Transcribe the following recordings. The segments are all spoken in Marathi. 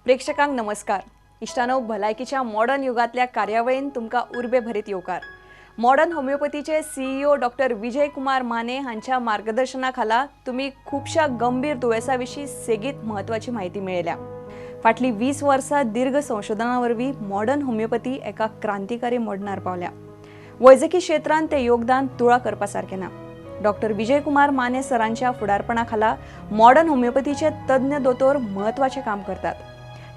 प्रेक्षकांक नमस्कार. इष्टानो, भलायकीच्या मॉडर्न युगातल्या कार्यावळीन तुमका उर्बे भरीत येवकार. Modern होमिओपॅथीचे CEO doctor Vijay Kumar Mane हांच्या मार्गदर्शनाखाला तुम्ही खूपशा गंभीर दुयेसाविषयी सेगीत महत्वाची माहिती मेळयल्या. फाटली 20 वर्सां दीर्घ संशोधनावरवी मॉडर्न होमिओपॅथी एका क्रांतिकारी मोडणार पावल्या. वैजकी क्षेत्रांत ते योगदान तुळा करपासारखे ना. डॉक्टर विजय कुमार माने सरांच्या फुडारपणाखाला मॉडर्न होमिओपॅथीचे तज्ञ दोतोर महत्वाचे काम करतात.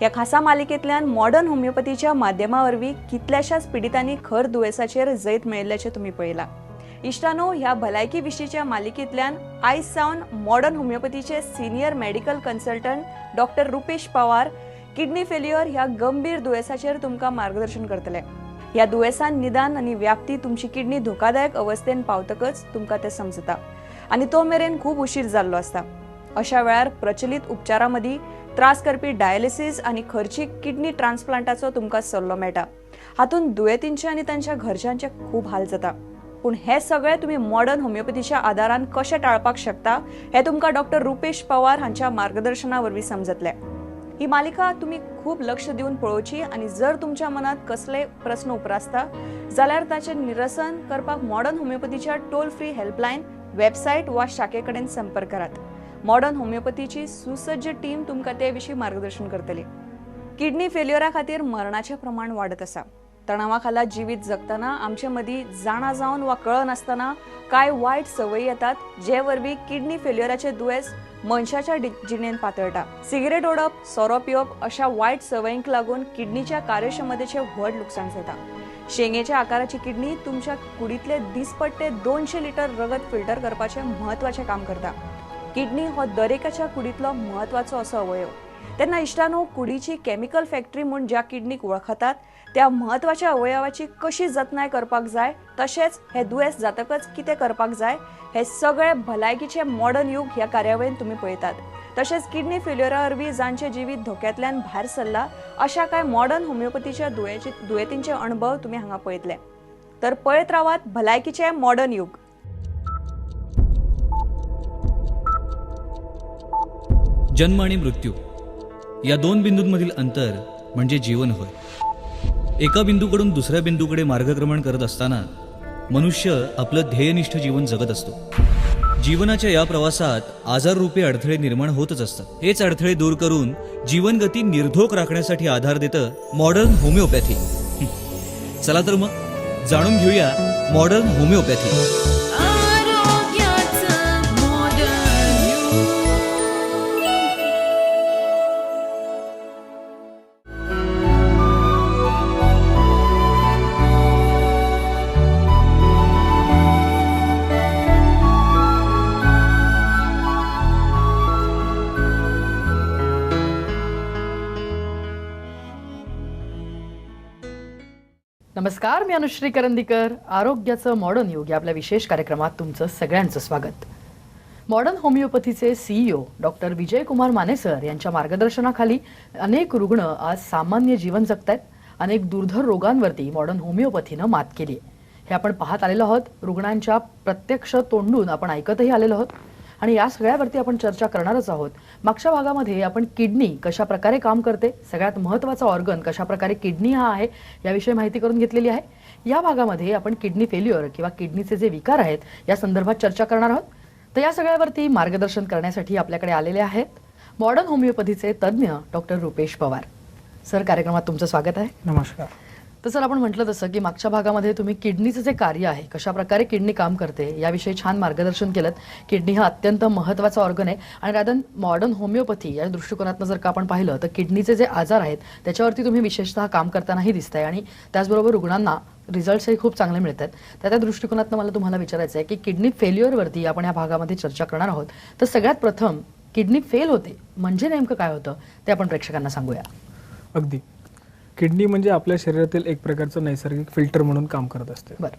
या खासा मालिकेतल्यान मॉडर्न होमिओपॅथीच्या माध्यमावरवी कितल्याशाच पिडितांनी खर दुयेसाचेर जैत मेळिल्ल्याचे तुम्ही पळयला. इष्टानो, ह्या भलायकी विशीच्या मालिकेतल्यान आयज सावन मॉडर्न होमिओपॅथीचे senior medical consultant doctor Rupesh Pawar kidney failure ह्या गंभीर दुयेसाचेर तुमकां मार्गदर्शन करतले. या दुयेसान निदान आणि व्याप्ती तुमची किडनी धोकादायक अवस्थेन पावतकच तुमकां ते समजता आणि तो मेरेन खूप उशीर जाल्लो असता. अशा वेळार प्रचलित उपचारामदी त्रास करपी डायलिसिस आणि खर्चीक किडनी ट्रान्सप्लांटाचो तुमकां सल्लो मेळटा. हातून दुयेंतींचे आणि तांच्या घरच्यांचे खूप हाल जाता. पूण हे सगळे तुम्ही मॉडर्न होमिओपॅथीच्या आदारान कशें टाळपाक शकता हे तुमकां डॉक्टर रुपेश पवार हांच्या मार्गदर्शनावरवी समजतले. ही मालिका तुम्ही खूप लक्ष दिवन पळोवची आणि जर तुमच्या मनात कसले प्रश्न उप्रासता जाल्यार ताचे निरसन करपाक मॉडर्न होमिओपॅथीच्या टोल फ्री हेल्पलायन, वेबसायट वा शाखेकडेन संपर्क करात. मॉडर्न होमिओपॅथीची सुसज्ज टीम तुमकां ते विशीं मार्गदर्शन करतली. किडनी फेल्युअरा खातीर मरणाचें प्रमाण वाडत आसा. तणावाखाला जिवीत जगतना आमचे मदीं जाणा जावन वा कळनासतना कांय वायट संवयी येतात जे वरवीं किडनी फेल्युअराचे दुयेंस मनशाच्या जिणेंत पातळटा. सिगरेट ओडप, सोरो पिवप अशा वायट संवयींक लागून किडनीच्या कार्यक्षमतेचे व्हड लुकसाण जाता. शेंगेच्या आकाराची किडनी तुमच्या कुडींतले दिसपट्टे 200 लिटर रगत फिल्टर करपाचे म्हत्वाचे काम करता. किडनी हो दरेकाच्या कुडींतलो म्हत्वाचो असो अवयव. तेन्ना इष्टानो, कुडीची केमिकल फॅक्टरी म्हूण ज्या किडनीक वळखतात त्या म्हत्वाच्या अवयवाची कशी जतनाय करपाक जाय, तशेंच हे दुयेंस जातकच कितें करपाक जाय हे सगळे भलायकीचे मॉडर्न युग ह्या कार्यावळीन तुम्ही पळयतात. तशेंच किडनी फेल्युअरा वरवीं जांचे जिवीत धोक्यांतल्यान भायर सरला अशा कांय मॉडर्न होमिओपॅथीच्या दुयेंतींचे अणभव तुम्ही हांगा पळयतले. तर पळयत रावात भलायकीचे मॉडर्न युग. जन्म आणि मृत्यू या दोन बिंदूंमधील अंतर म्हणजे जीवन होय. एका बिंदूकडून दुसऱ्या बिंदूकडे मार्गक्रमण करत असताना मनुष्य आपलं ध्येयनिष्ठ जीवन जगत असतो. जीवनाच्या या प्रवासात आजाररूपी अडथळे निर्माण होतच असतात. हेच अडथळे दूर करून जीवनगती निर्धोक राखण्यासाठी आधार देतं मॉडर्न होमिओपॅथी. चला तर मग जाणून घेऊया मॉडर्न होमिओपॅथी. नमस्कार, मी अनुश्री करंदीकर. आरोग्याचं मॉडर्न युग या आपल्या विशेष कार्यक्रमात तुमचं सगळ्यांचं स्वागत. Modern होमिओपॅथीचे CEO doctor Vijay Kumar Mane sir यांच्या मार्गदर्शनाखाली अनेक रुग्ण आज सामान्य जीवन जगतायत. अनेक दुर्धर रोगांवरती मॉडर्न होमिओपॅथीनं मात केली. हे आपण पाहत आलेलो आहोत. रुग्णांच्या प्रत्यक्ष तोंडून आपण ऐकतही आलेलो आहोत आणि या सगळ्यावरती आपण चर्चा करणारच आहोत. मागच्या भागामध्ये आपण किडनी कशा प्रकारे काम करते, सगळ्यात महत्त्वाचा ऑर्गन कशा प्रकारे किडनी हा आहे याविषयी माहिती करून घेतलेली आहे. या भागामध्ये आपण किडनी फेल्युअर किंवा किडनीचे जे विकार आहेत या संदर्भात चर्चा करणार आहोत. तर या सगळ्यावरती मार्गदर्शन करण्यासाठी आपल्याकडे आलेले आहेत मॉडर्न होमिओपॅथीचे तज्ज्ञ डॉक्टर रुपेश पवार. सर, कार्यक्रमात तुमचं स्वागत आहे. नमस्कार. तर सर, आपण म्हटलं तसं की मागच्या भागामध्ये तुम्ही किडनीचं जे कार्य आहे, कशा प्रकारे किडनी काम करते याविषयी छान मार्गदर्शन केलं. किडनी हा अत्यंत महत्त्वाचा ऑर्गन आहे आणि रादर मॉडर्न होमिओपॅथी या दृष्टिकोनातून जर का आपण पाहिलं तर किडनीचे जे आजार आहेत त्याच्यावरती तुम्ही विशेषतः काम करतानाही दिसतंय आणि त्याचबरोबर रुग्णांना रिझल्ट्सही खूप चांगले मिळत आहेत. त्या दृष्टिकोनातून मला तुम्हाला विचारायचं आहे की किडनी फेल्युअरवरती आपण या भागामध्ये चर्चा करणार आहोत. तर सगळ्यात प्रथम किडनी फेल होते म्हणजे नेमकं काय होतं ते आपण प्रेक्षकांना सांगूया. अगदी. किडनी म्हणजे आपल्या शरीरातील एक प्रकारचं नैसर्गिक फिल्टर म्हणून काम करत असते. बरं.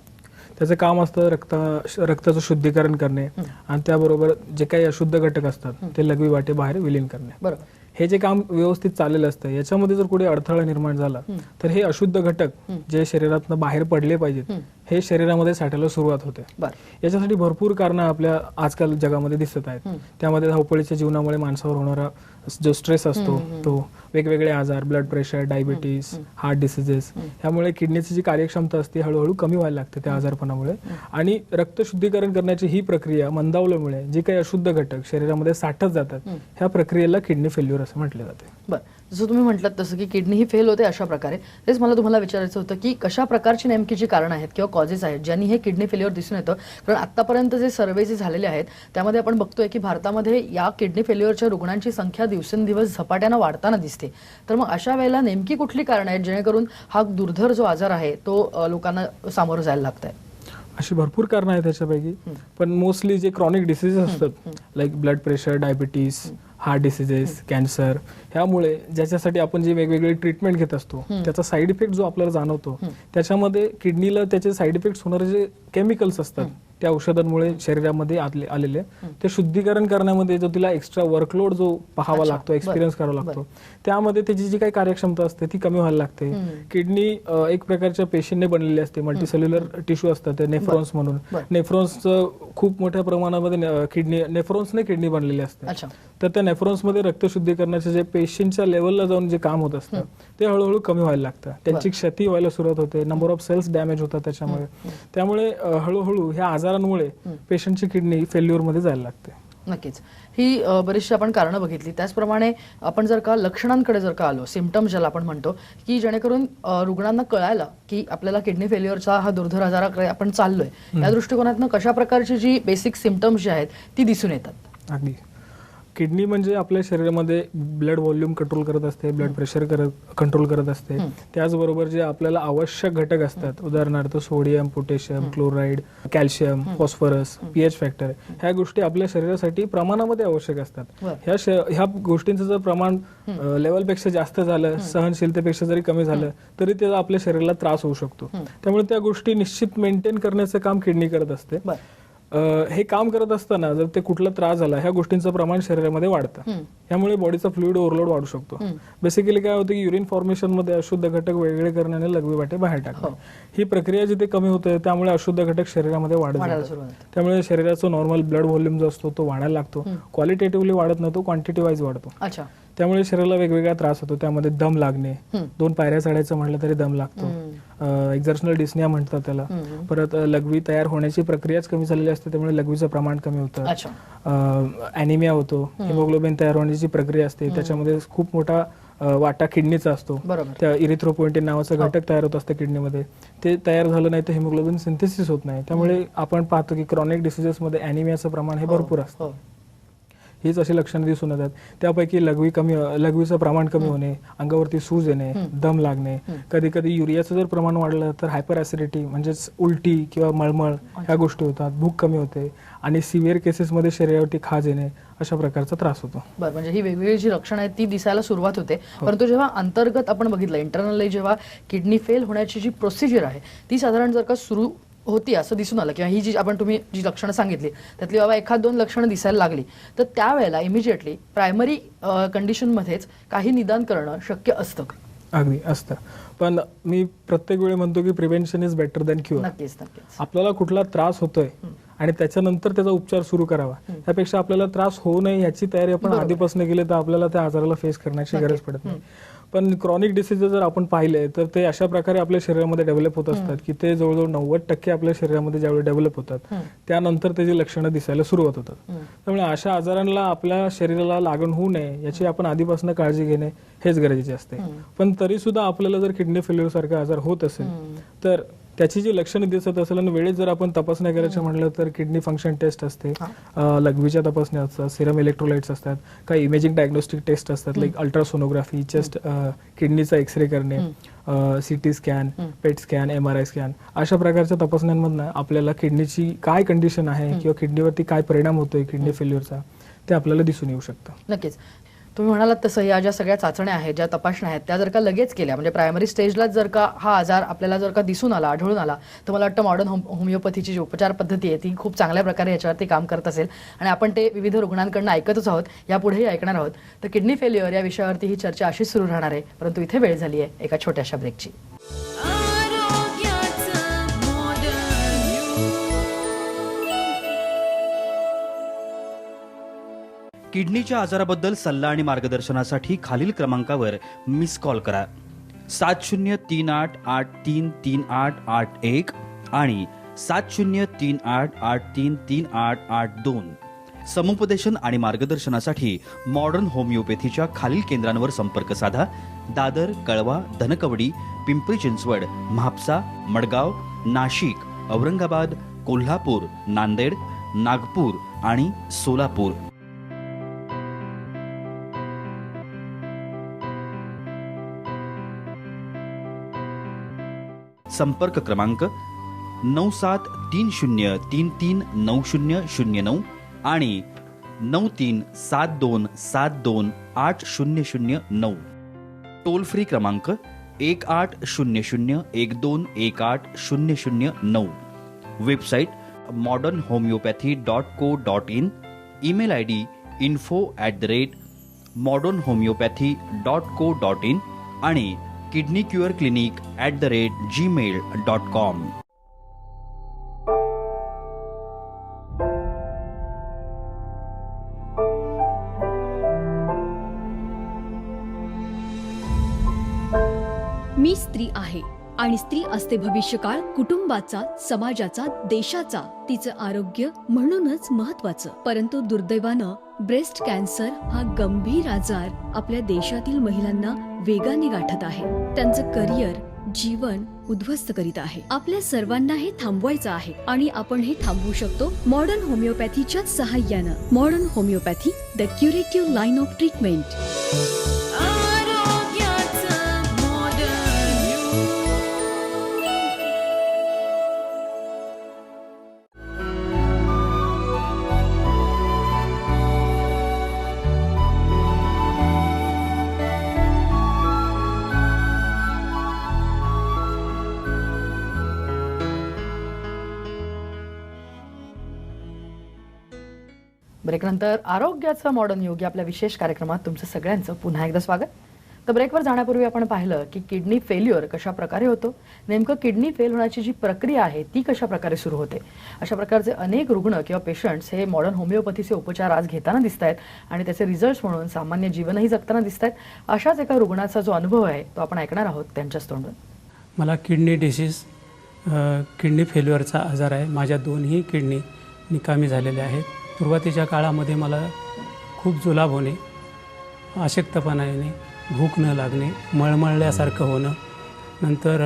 त्याचं काम असतं रक्ताचं शुद्धीकरण करणे आणि त्याबरोबर जे काही अशुद्ध घटक असतात ते लघवी वाटे बाहेर विलीन करणे. बरोबर. हे जे काम व्यवस्थित चाललेलं असतं याच्यामध्ये जर कुठे अडथळा निर्माण झाला तर हे अशुद्ध घटक जे शरीरातून बाहेर पडले पाहिजेत हे शरीरामध्ये साठायला सुरुवात होते. बरं. याच्यासाठी भरपूर कारणं आपल्या आजकाल जगामध्ये दिसत आहेत. त्यामध्ये धावपळीच्या जीवनामुळे माणसावर होणारा जो स्ट्रेस असतो तो, वेगवेगळे आजार, blood pressure, diabetes, heart diseases, ह्यामुळे किडनीची जी कार्यक्षमता असते हळूहळू कमी व्हायला लागते त्या आजारपणामुळे. आणि रक्त शुद्धीकरण करण्याची ही प्रक्रिया मंदावल्यामुळे जे काही अशुद्ध घटक शरीरामध्ये साठत जातात ह्या प्रक्रियेला किडनी फेल्युअर असं म्हटलं जाते. बरं, जसं तुम्ही म्हटलं तसं की किडनी ही फेल होते अशा प्रकारे, तेच मला तुम्हाला विचारायचं होतं की कशा प्रकारची नेमकी जी कारणं आहेत किंवा कॉजेस आहेत ज्यांनी हे किडनी फेल्युअर दिसून येतं. कारण आतापर्यंत जे सर्वे जे झालेले आहेत त्यामध्ये आपण बघतोय की भारतामध्ये या किडनी फेल्युअरच्या रुग्णांची संख्या दिवसेंदिवस झपाट्यानं वाढताना दिसते. तर मग अशा वेळेला नेमकी कुठली कारणं आहेत जेणेकरून हा दुर्धर जो आजार आहे तो लोकांना सामोरं जायला लागत आहे? अशी भरपूर कारणं आहेत त्याच्यापैकी, पण मोस्टली जे क्रॉनिक डिसीजेस असतात like blood pressure, diabetes, heart diseases, cancer, ह्यामुळे ज्याच्यासाठी आपण जे वेगवेगळे ट्रीटमेंट घेत असतो त्याचा साईड इफेक्ट जो आपल्याला जाणवतो त्याच्यामध्ये किडनीला त्याचे साईड इफेक्ट्स होणारे जे केमिकल्स असतात त्या औषधांमुळे शरीरामध्ये आलेले ते शुद्धीकरण करण्यामध्ये जो तिला एक्स्ट्रा वर्कलोड जो पाहावा लागतो, एक्सपिरियन्स करावा लागतो, त्यामध्ये त्याची जी काही कार्यक्षमता असते ती कमी व्हायला लागते. किडनी एक प्रकारच्या पेशीने बनलेली असते, मल्टीसेल्युलर टिश्यू असतात ते नेफ्रॉन्स म्हणून. नेफ्रॉन्सचं खूप मोठ्या प्रमाणामध्ये किडनी नेफ्रॉन्सने किडनी बनलेली असते. तर त्या नेफ्रॉन्समध्ये रक्त शुद्धीकरणाचे जे पेशींच्या लेवलला जाऊन जे काम होत असतं ते हळूहळू कमी व्हायला लागतं. त्यांची क्षती व्हायला सुरुवात होते, नंबर ऑफ सेल्स डॅमेज होतात त्याच्यामुळे. त्यामुळे हळूहळू ह्या आजारांमुळे पेशंटची किडनी फेल्युअर मध्ये जायला लागते. नक्कीच, ही बरीचशी आपण कारणं बघितली. त्याचप्रमाणे आपण जर का लक्षणांकडे जर का आलो, सिम्पटम्स ज्याला आपण म्हणतो, की जेणेकरून रुग्णांना कळायला की आपल्याला किडनी फेल्युअरचा हा दुर्धर आजाराकडे आपण चाललोय, या दृष्टिकोनातून कशा प्रकारची जी बेसिक सिम्पटम्स जी आहेत ती दिसून येतात? अगदी किडनी म्हणजे आपल्या शरीरामध्ये ब्लड व्हॉल्यूम कंट्रोल करत असते, ब्लड प्रेशर कंट्रोल करत असते. त्याचबरोबर जे आपल्याला आवश्यक घटक असतात, उदाहरणार्थ sodium, potassium, chloride, calcium, phosphorus, pH factor, ह्या गोष्टी आपल्या शरीरासाठी प्रमाणामध्ये आवश्यक असतात. ह्या गोष्टींचं जर प्रमाण लेवलपेक्षा जास्त झालं, सहनशीलतेपेक्षा जरी कमी झालं तरी त्याचा आपल्या शरीराला त्रास होऊ शकतो. त्यामुळे त्या गोष्टी निश्चित मेंटेन करण्याचं काम किडनी करत असते. हे काम करत असताना जर ते कुठला त्रास झाला ह्या गोष्टींचं प्रमाण शरीरामध्ये वाढतं. यामुळे बॉडीचा फ्लुइड ओव्हरलोड वाढू शकतो. बेसिकली काय होतं की युरिन फॉर्मेशन मध्ये अशुद्ध घटक वेगळे करण्याने लघवी वाटे बाहेर टाकतात. ही प्रक्रिया जिथे कमी होते त्यामुळे अशुद्ध घटक शरीरामध्ये वाढत जातात. त्यामुळे शरीराचा नॉर्मल ब्लड व्हॉल्यूम जो असतो तो वाढायला लागतो. क्वालिटेटिव्हली वाढत नाही, तो क्वांटिटी वाईज वाढतो. त्यामुळे शरीराला वेगवेगळा त्रास होतो. त्यामध्ये दम लागणे, 2 पायऱ्या चढायचं म्हटलं तरी दम लागतो, एक्झर्शनल डिस्निया म्हणतात त्याला. परत लघवी तयार होण्याची प्रक्रियाच कमी झालेली असते, त्यामुळे लघवीचं प्रमाण कमी होतं. ॲनिमिया होतो, हिमोग्लोबिन तयार होण्याची प्रक्रिया असते, त्याच्यामध्ये खूप मोठा वाटा किडनीचा असतो. त्या इरिथ्रोपोएटिन नावाचं घटक तयार होत असतं किडनीमध्ये. ते तयार झालं नाही तर हिमोग्लोबिन सिंथेसिस होत नाही. त्यामुळे आपण पाहतो की क्रॉनिक डिसीजेसमध्ये ॲनिमियाचं प्रमाण हे भरपूर असतं. हीच अशी लक्षणं दिसून येतात. त्यापैकी लघवीचं प्रमाण कमी होणे, अंगावरती सूज येणे, दम लागणे, कधी कधी युरियाचं जर प्रमाण वाढलं तर हायपर ऍसिडिटी म्हणजेच उलटी किंवा मळमळ ह्या गोष्टी होतात, भूक कमी होते आणि सिव्हिअर केसेसमध्ये शरीरावरती खाज येणे अशा प्रकारचा त्रास होतो. बरं, म्हणजे ही वेगवेगळी जी लक्षणं आहेत ती दिसायला सुरुवात होते. परंतु जेव्हा अंतर्गत आपण बघितलं, इंटरनली जेव्हा किडनी फेल होण्याची जी प्रोसिजर आहे ती साधारण जर का सुरू होती असं दिसून आलं किंवा ही जी तुम्ही जी लक्षणं सांगितली त्यातली बाबा 1-2 लक्षणं दिसायला लागली तर त्यावेळेला इमिजिएटली प्रायमरी कंडिशनमध्येच काही निदान करणं शक्य असतं? अगदी असतं, पण मी प्रत्येक वेळी म्हणतो की prevention is better than cure. नक्कीच. आपल्याला कुठला त्रास होतोय आणि त्याच्यानंतर त्याचा उपचार सुरू करावा, त्यापेक्षा आपल्याला त्रास होऊ नये याची तयारी आपण आधीपासून केली तर आपल्याला त्या आजाराला फेस करण्याची गरज पडत नाही. पण क्रॉनिक डिसीजेस जर आपण पाहिले तर ते अशा प्रकारे आपल्या शरीरामध्ये डेव्हलप होत असतात की ते जवळजवळ 90% आपल्या शरीरामध्ये ज्यावेळी डेव्हलप होतात त्यानंतर त्याची लक्षणं दिसायला सुरुवात होतात. त्यामुळे अशा आजारांना आपल्या शरीराला लागण होऊ नये याची आपण आधीपासून काळजी घेणे हेच गरजेचे असते. पण तरी सुद्धा आपल्याला जर किडनी फेल्युअर सारखा आजार होत असेल तर त्याची जी लक्षणं दिसत असेल आणि वेळेत जर आपण तपासण्या करायचं म्हटलं तर किडनी फंक्शन टेस्ट असते, लघवीच्या तपासण्या असतात, सिरम इलेक्ट्रोलाइट्स असतात, काही इमेजिंग डायग्नोस्टिक टेस्ट असतात लाईक अल्ट्रासोनोग्राफी, चेस्ट किडनीचा एक्सरे करणे, CT स्कॅन, पेट स्कॅन, MRI स्कॅन, अशा प्रकारच्या तपासण्यांमधनं आपल्याला किडनीची काय कंडिशन आहे किंवा किडनीवरती काय परिणाम होतोय किडनी फेल्युअरचा ते आपल्याला दिसून येऊ शकतं. नक्कीच. तुम्ही म्हणालात तसं या ज्या सगळ्या चाचण्या आहेत, ज्या तपासण्या आहेत, त्या जर का लगेच केल्या म्हणजे प्रायमरी स्टेजलाच जर का हा आजार आपल्याला जर का दिसून आला, आढळून आला, तर मला वाटतं मॉडर्न होमिओपॅथीची जी उपचार पद्धती आहे ती खूप चांगल्या प्रकारे याच्यावरती काम करत असेल आणि आपण ते विविध रुग्णांकडून ऐकतच आहोत, यापुढेही ऐकणार आहोत. तर किडनी फेल्युअर या विषयावरती ही चर्चा अशीच सुरू राहणार आहे, परंतु इथे वेळ झाली आहे एका छोट्याशा ब्रेकची. किडनीच्या आजाराबद्दल सल्ला आणि मार्गदर्शनासाठी खालील क्रमांकावर मिस कॉल करा. 7038833881 आणि 7038833882. समुपदेशन आणि मार्गदर्शनासाठी मॉडर्न होमिओपॅथीच्या खालील केंद्रांवर संपर्क साधा. दादर, कळवा, धनकवडी, पिंपरी चिंचवड, म्हापसा, मडगाव, नाशिक, औरंगाबाद, कोल्हापूर, नांदेड, नागपूर आणि सोलापूर. संपर्क क्रमांक 9730339009 आणि 9372728009. टोल फ्री क्रमांक 180012180009. Website modernhomeopathy.co.in. Email ID info@modernhomeopathy.co.in आणि kidneycureclinic@gmail.com. मी स्त्री आहे आणि स्त्री असते भविष्यकाळ कुटुंबाचा, समाजाचा, देशाचा. तिचं आरोग्य म्हणूनच महत्वाचं. परंतु दुर्दैवानं ब्रेस्ट कॅन्सर हा गंभीर आजार आपल्या देशातील महिलांना वेगाने गाठत आहे. त्यांचं करिअर, जीवन उद्ध्वस्त करीत आहे. आपल्या सर्वांना हे थांबवायचं आहे आणि आपण हे थांबवू शकतो मॉडर्न होमिओपॅथीच्या सहाय्यानं. Modern homeopathy, the curative line of treatment. ब्रेकनंतर आरोग्याचं मॉडर्न युग या आपल्या विशेष कार्यक्रमात तुमचं सगळ्यांचं पुन्हा एकदा स्वागत. तर ब्रेकवर जाण्यापूर्वी आपण पाहिलं की किडनी फेल्युअर कशा प्रकारे होतो, नेमकं किडनी फेल होण्याची जी प्रक्रिया आहे ती कशा प्रकारे सुरू होते. अशा प्रकारचे अनेक रुग्ण किंवा पेशंट्स हे मॉडर्न होमिओपॅथीचे उपचार आज घेताना दिसत आहेत आणि त्याचे रिझल्ट्स म्हणून सामान्य जीवनही जगताना दिसत आहेत. अशाच एका रुग्णाचा जो अनुभव आहे तो आपण ऐकणार आहोत त्यांच्याच तोंडून. मला किडनी डिसीज, किडनी फेल्युअरचा आजार आहे. माझ्या दोन्ही किडनी निकामी झालेल्या आहेत. सुरुवातीच्या काळामध्ये मला खूप जुलाब होणे, अशक्तपणा येणे, भूक न लागणे, मळमळल्यासारखं होणं, नंतर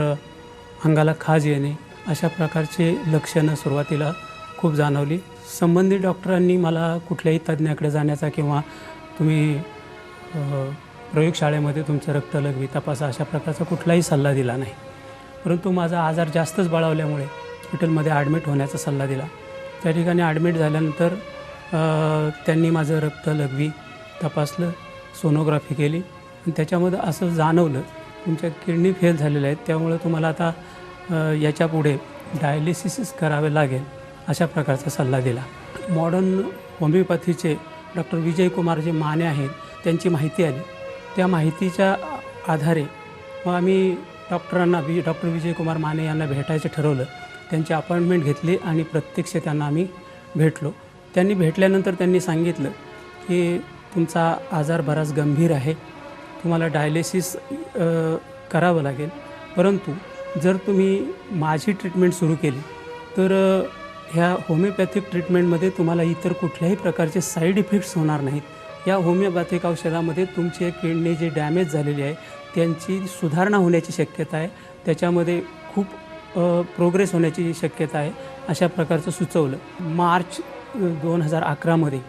अंगाला खाज येणे, अशा प्रकारचे लक्षणं सुरुवातीला खूप जाणवली. संबंधित डॉक्टरांनी मला कुठल्याही तज्ज्ञाकडे जाण्याचा किंवा तुम्ही प्रयोगशाळेमध्ये तुमचं रक्त लघवी तपासा अशा प्रकारचा कुठलाही सल्ला दिला नाही. परंतु माझा आजार जास्तच बळावल्यामुळे हॉस्पिटलमध्ये ॲडमिट होण्याचा सल्ला दिला. त्या ठिकाणी ॲडमिट झाल्यानंतर त्यांनी माझं रक्त लघवी तपासलं, सोनोग्राफी केली आणि त्याच्यामध्ये असं जाणवलं तुमच्या किडनी फेल झालेल्या आहेत, त्यामुळे तुम्हाला आता याच्यापुढे डायलिसिस करावे लागेल अशा प्रकारचा सल्ला दिला. मॉडर्न होमिओपॅथीचे डॉक्टर विजयकुमार माने आहेत, त्यांची माहिती आली. त्या माहितीच्या आधारे मग आम्ही डॉक्टर विजयकुमार माने यांना भेटायचं ठरवलं. त्यांची अपॉइंटमेंट घेतली आणि प्रत्यक्ष त्यांना आम्ही भेटलो. त्यांनी भेटल्यानंतर त्यांनी सांगितलं की तुमचा आजार बराच गंभीर आहे, तुम्हाला डायलिसिस करावं लागेल. परंतु जर तुम्ही माझी ट्रीटमेंट सुरू केली तर ह्या होमिओपॅथिक ट्रीटमेंटमध्ये तुम्हाला इतर कुठल्याही प्रकारचे साईड इफेक्ट्स होणार नाहीत. या होमिओपॅथिक औषधामध्ये तुमची किडनी जी डॅमेज झालेली आहे त्यांची सुधारणा होण्याची शक्यता आहे, त्याच्यामध्ये खूप प्रोग्रेस होण्याची शक्यता आहे, अशा प्रकारचं सुचवलं. मार्च 2011मध्ये